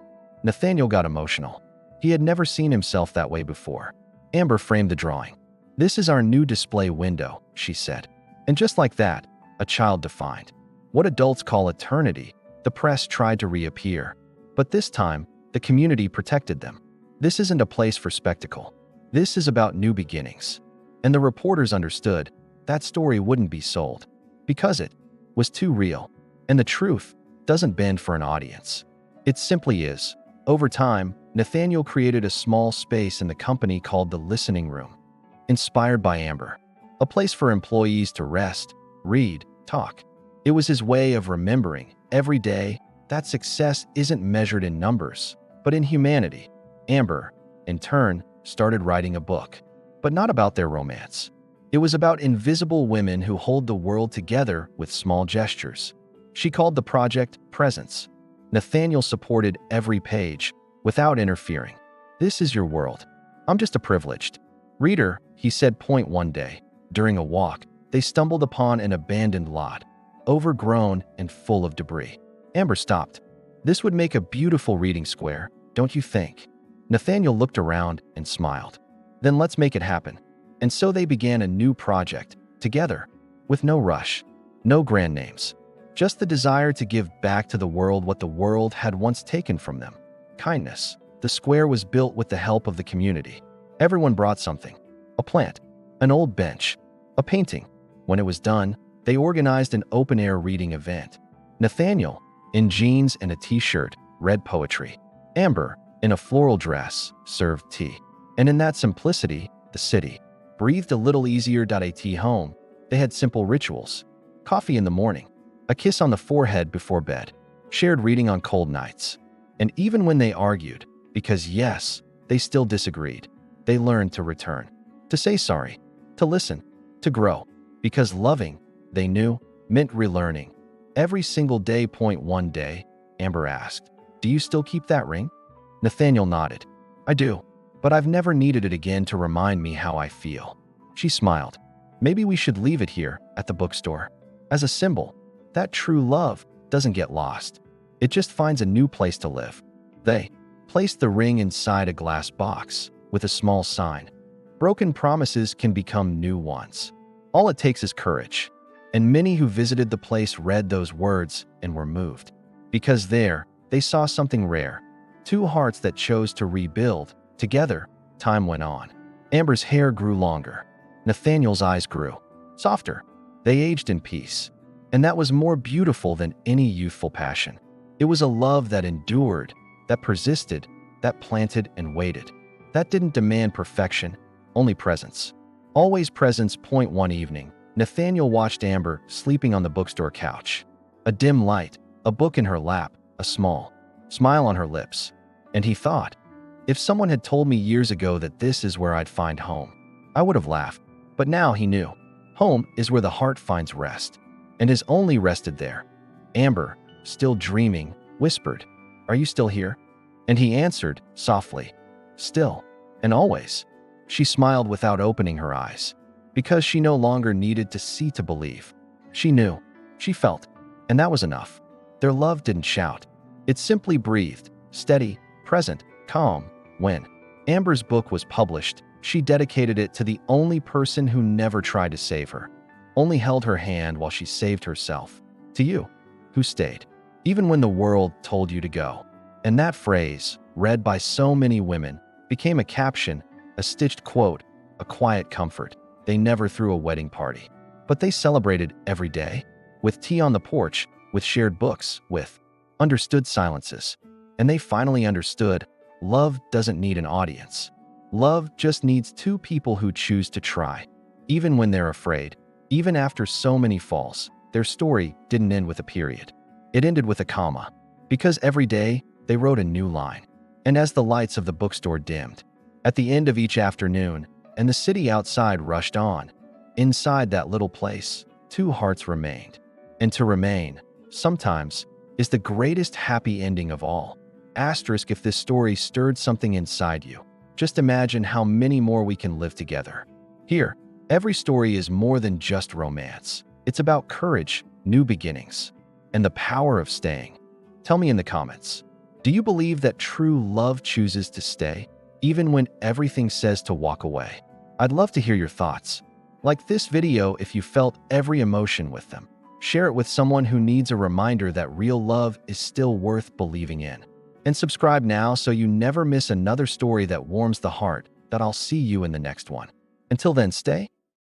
Nathaniel got emotional. He had never seen himself that way before. Amber framed the drawing. This is our new display window, she said. And just like that, a child defined what adults call eternity. The press tried to reappear, but this time, the community protected them. This isn't a place for spectacle. This is about new beginnings. And the reporters understood that story wouldn't be sold because it was too real. And the truth doesn't bend for an audience. It simply is. Over time, Nathaniel created a small space in the company called the Listening Room, inspired by Amber, a place for employees to rest, read, talk. It was his way of remembering every day that success isn't measured in numbers, but in humanity. Amber, in turn, started writing a book, but not about their romance. It was about invisible women who hold the world together with small gestures. She called the project Presence. Nathaniel supported every page without interfering. This is your world. I'm just a privileged reader, he said. One day, during a walk, they stumbled upon an abandoned lot, overgrown and full of debris. Amber stopped. This would make a beautiful reading square, don't you think? Nathaniel looked around and smiled. Then let's make it happen. And so they began a new project, together, with no rush, no grand names, just the desire to give back to the world what the world had once taken from them: kindness. The square was built with the help of the community. Everyone brought something: a plant, an old bench, a painting. When it was done, they organized an open-air reading event. Nathaniel, in jeans and a t-shirt, read poetry. Amber, in a floral dress, served tea. And in that simplicity, the city breathed a little easier. At home, they had simple rituals: coffee in the morning, a kiss on the forehead before bed, shared reading on cold nights. And even when they argued, because yes, they still disagreed, they learned to return, to say sorry, to listen, to grow, because loving, they knew, meant relearning. Every single day. One day, Amber asked, "Do you still keep that ring?" Nathaniel nodded. "I do, but I've never needed it again to remind me how I feel." She smiled. "Maybe we should leave it here at the bookstore as a symbol that true love doesn't get lost. It just finds a new place to live." They placed the ring inside a glass box with a small sign: "Broken promises can become new ones. All it takes is courage." And many who visited the place read those words and were moved, because there they saw something rare: two hearts that chose to rebuild together. Time went on. Amber's hair grew longer. Nathaniel's eyes grew softer. They aged in peace. And that was more beautiful than any youthful passion. It was a love that endured, that persisted, that planted and waited, that didn't demand perfection, only presence. Always presence. One evening, Nathaniel watched Amber sleeping on the bookstore couch. A dim light, a book in her lap, a small smile on her lips. And he thought, if someone had told me years ago that this is where I'd find home, I would have laughed. But now he knew. Home is where the heart finds rest, and has only rested there. Amber, still dreaming, whispered, "Are you still here?" And he answered softly, "Still, and always." She smiled without opening her eyes, because she no longer needed to see to believe. She knew, she felt, and that was enough. Their love didn't shout. It simply breathed, steady, present, calm. When Amber's book was published, she dedicated it to the only person who never tried to save her, only held her hand while she saved herself. To you, who stayed, even when the world told you to go. And that phrase, read by so many women, became a caption, a stitched quote, a quiet comfort. They never threw a wedding party, but they celebrated every day, with tea on the porch, with shared books, with understood silences. And they finally understood, love doesn't need an audience. Love just needs two people who choose to try. Even when they're afraid, even after so many falls, their story didn't end with a period. It ended with a comma, because every day they wrote a new line. And as the lights of the bookstore dimmed, at the end of each afternoon, and the city outside rushed on, inside that little place, two hearts remained. And to remain, sometimes, is the greatest happy ending of all. Asterisk if this story stirred something inside you. Just imagine how many more we can live together. Here, every story is more than just romance. It's about courage, new beginnings, and the power of staying. Tell me in the comments, do you believe that true love chooses to stay, even when everything says to walk away? I'd love to hear your thoughts. Like this video if you felt every emotion with them. Share it with someone who needs a reminder that real love is still worth believing in. And subscribe now so you never miss another story that warms the heart. That I'll see you in the next one. Until then, stay